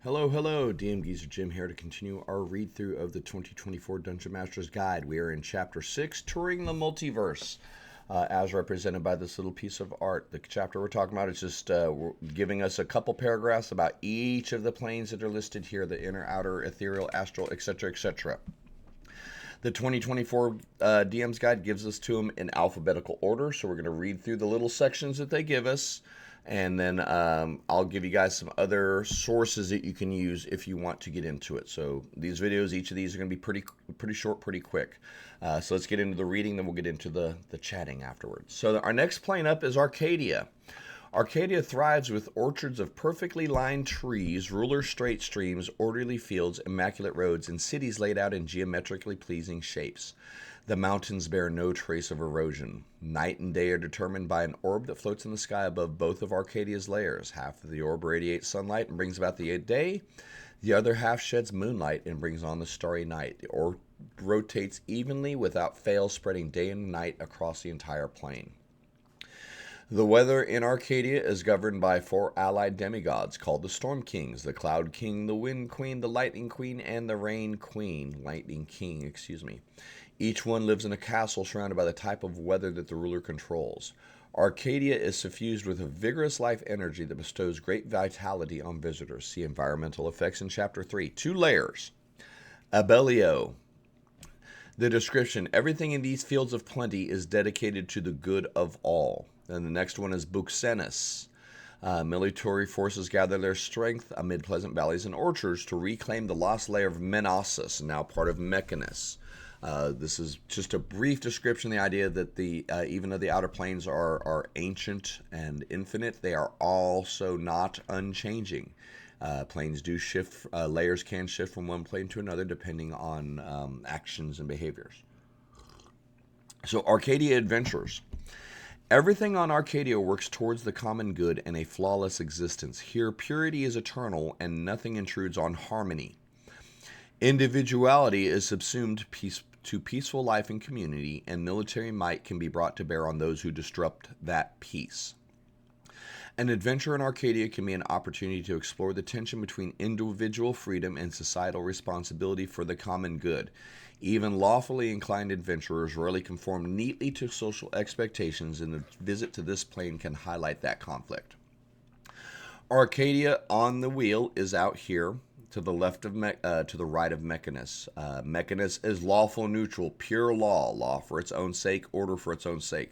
Hello, hello, DMG's Jim here to continue our read through of the 2024 Dungeon Master's Guide. We are in Chapter 6, Touring the Multiverse, as represented by this little piece of art. The chapter we're talking about is just giving us a couple paragraphs about each of the planes that are listed here, the inner, outer, ethereal, astral, etc., etc. The 2024 DM's Guide gives us to them in alphabetical order, so we're going to read through the little sections that they give us. And then I'll give you guys some other sources that you can use if you want to get into it. So these videos, each of these are going to be pretty short, pretty quick. So let's get into the reading, then we'll get into the chatting afterwards. So our next plane up is Arcadia. Arcadia thrives with orchards of perfectly lined trees, ruler straight streams, orderly fields, immaculate roads, and cities laid out in geometrically pleasing shapes. The mountains bear no trace of erosion. Night and day are determined by an orb that floats in the sky above both of Arcadia's layers. Half of the orb radiates sunlight and brings about the day. The other half sheds moonlight and brings on the starry night. The orb rotates evenly without fail, spreading day and night across the entire plane. The weather in Arcadia is governed by 4 allied demigods called the Storm Kings, the Cloud King, the Wind Queen, the Lightning Queen, and the Rain Queen. Lightning King, excuse me. Each one lives in a castle surrounded by the type of weather that the ruler controls. Arcadia is suffused with a vigorous life energy that bestows great vitality on visitors. See environmental effects in Chapter 3. 2 layers. Abellio. The description, everything in these fields of plenty is dedicated to the good of all. And the next one is Buxenus. Military forces gather their strength amid pleasant valleys and orchards to reclaim the lost layer of Menossus, now part of Mechanus. This is just a brief description. The idea that even though the outer planes are ancient and infinite, they are also not unchanging. Planes do shift, layers can shift from one plane to another depending on actions and behaviors. So Arcadia Adventures. Everything on Arcadia works towards the common good and a flawless existence. Here, purity is eternal and nothing intrudes on harmony. Individuality is subsumed to peaceful life and community, and military might can be brought to bear on those who disrupt that peace. An adventure in Arcadia can be an opportunity to explore the tension between individual freedom and societal responsibility for the common good. Even lawfully inclined adventurers rarely conform neatly to social expectations, and a visit to this plane can highlight that conflict. Arcadia on the wheel is out here to the left of to the right of Mechanus. Mechanus is lawful neutral, pure law for its own sake, order for its own sake.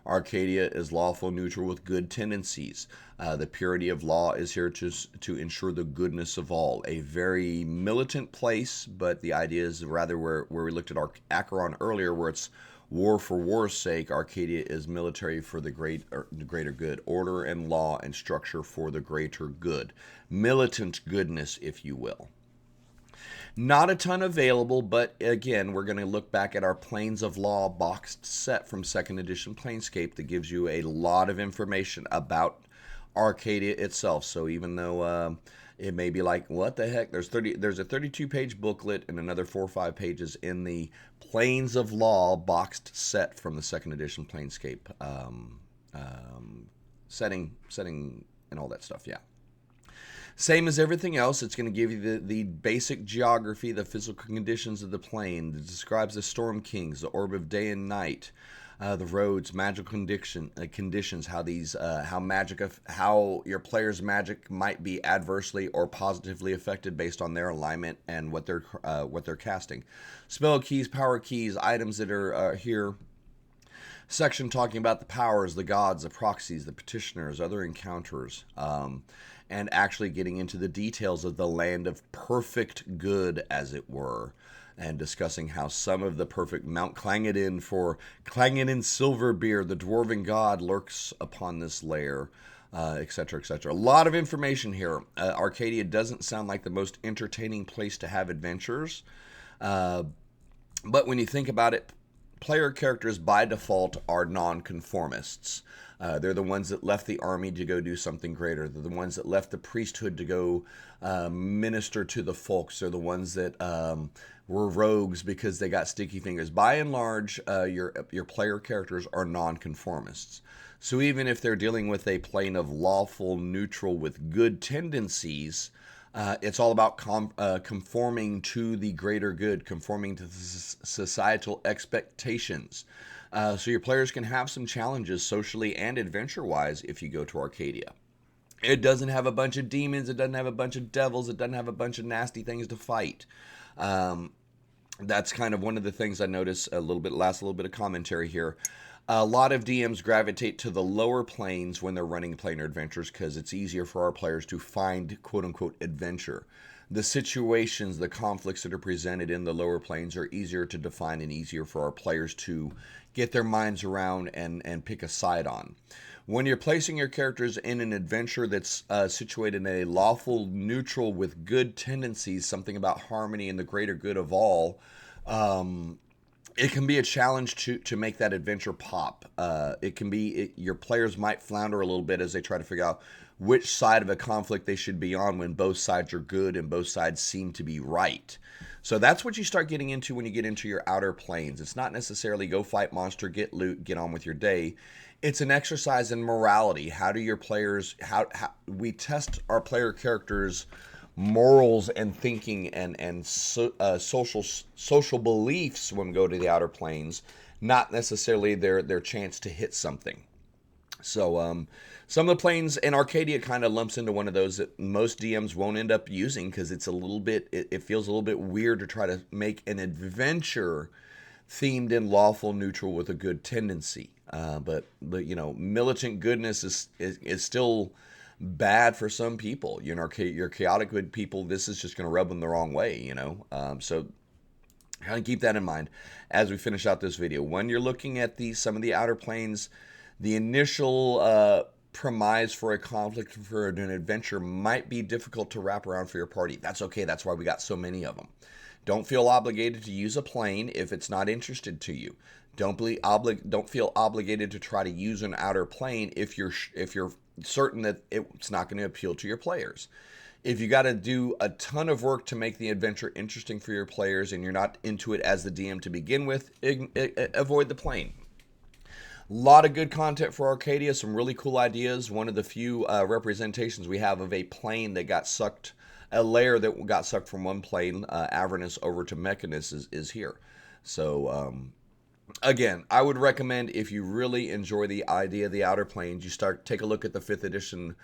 Arcadia is lawful neutral with good tendencies. The purity of law is here to ensure the goodness of all. A very militant place, but the idea is rather where we looked at Acheron earlier, where it's war for war's sake. Arcadia is military for the greater good. Order and law and structure for the greater good. Militant goodness, if you will. Not a ton available, but again, we're going to look back at our Planes of Law boxed set from 2nd edition Planescape that gives you a lot of information about Arcadia itself. So even though it may be like, what the heck, there's a 32-page booklet and another 4 or 5 pages in the Planes of Law boxed set from the 2nd edition Planescape setting and all that stuff, yeah. Same as everything else, it's going to give you the basic geography, the physical conditions of the plane. It describes the Storm Kings, the orb of day and night, the roads, magical conditions, how your player's magic might be adversely or positively affected based on their alignment and what they're casting. Spell keys, power keys, items that are here. Section talking about the powers, the gods, the proxies, the petitioners, other encounters. And actually getting into the details of the land of perfect good, as it were, and discussing how some of the perfect Mount Clangeddin for Clangeddin Silverbeard, the dwarven god, lurks upon this layer, etc., etc. A lot of information here. Arcadia doesn't sound like the most entertaining place to have adventures, but when you think about it, player characters by default are nonconformists. They're the ones that left the army to go do something greater. They're the ones that left the priesthood to go minister to the folks. They're the ones that were rogues because they got sticky fingers. By and large, your player characters are nonconformists. So even if they're dealing with a plane of lawful neutral with good tendencies, It's all about conforming to the greater good, conforming to the societal expectations. So your players can have some challenges socially and adventure-wise if you go to Arcadia. It doesn't have a bunch of demons. It doesn't have a bunch of devils. It doesn't have a bunch of nasty things to fight. That's kind of one of the things I noticed a little bit of commentary here. A lot of DMs gravitate to the lower planes when they're running planar adventures because it's easier for our players to find quote-unquote adventure. The situations, the conflicts that are presented in the lower planes are easier to define and easier for our players to get their minds around and pick a side on. When you're placing your characters in an adventure that's situated in a lawful neutral with good tendencies, something about harmony and the greater good of all, it can be a challenge to make that adventure pop. Your players might flounder a little bit as they try to figure out which side of a conflict they should be on when both sides are good and both sides seem to be right. So that's what you start getting into when you get into your outer planes. It's not necessarily go fight monster, get loot, get on with your day. It's an exercise in morality. How do your players, how we test our player characters' morals and thinking and social beliefs when we go to the outer planes, not necessarily their chance to hit something. So some of the planes in Arcadia kind of lumps into one of those that most DMs won't end up using because it's a little bit, it feels a little bit weird to try to make an adventure themed in lawful neutral with a good tendency. But you know, militant goodness is still bad for some people. You know, your chaotic good people, this is just going to rub them the wrong way, you know. So kind of keep that in mind as we finish out this video. When you're looking at some of the outer planes, the initial premise for a conflict for an adventure might be difficult to wrap around for your party. That's okay. That's why we got so many of them. Don't feel obligated to use a plane if it's not interested to you. Don't feel obligated to try to use an outer plane if you're certain that it's not going to appeal to your players. If you got to do a ton of work to make the adventure interesting for your players and you're not into it as the DM to begin with, avoid the plane. A lot of good content for Arcadia, some really cool ideas. One of the few representations we have of a plane that got sucked, a layer that got sucked from one plane, Avernus, over to Mechanus is here. So, again, I would recommend if you really enjoy the idea of the outer planes, you take a look at the 5th edition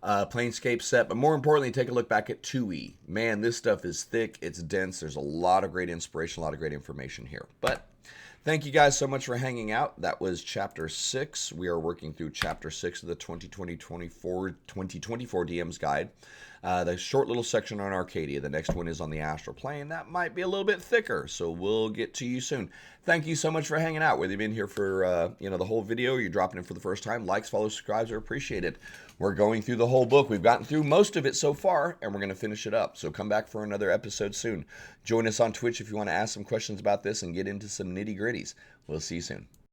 Planescape set, but more importantly, take a look back at 2E. Man, this stuff is thick, it's dense, there's a lot of great inspiration, a lot of great information here. But thank you guys so much for hanging out. That was Chapter 6. We are working through Chapter 6 of the 2024 DM's Guide. The short little section on Arcadia. The next one is on the Astral Plane. That might be a little bit thicker, so we'll get to you soon. Thank you so much for hanging out. Whether you've been here for the whole video or you're dropping in for the first time, likes, follows, subscribes are appreciated. We're going through the whole book. We've gotten through most of it so far, and we're going to finish it up. So come back for another episode soon. Join us on Twitch if you want to ask some questions about this and get into some nitty-gritties. We'll see you soon.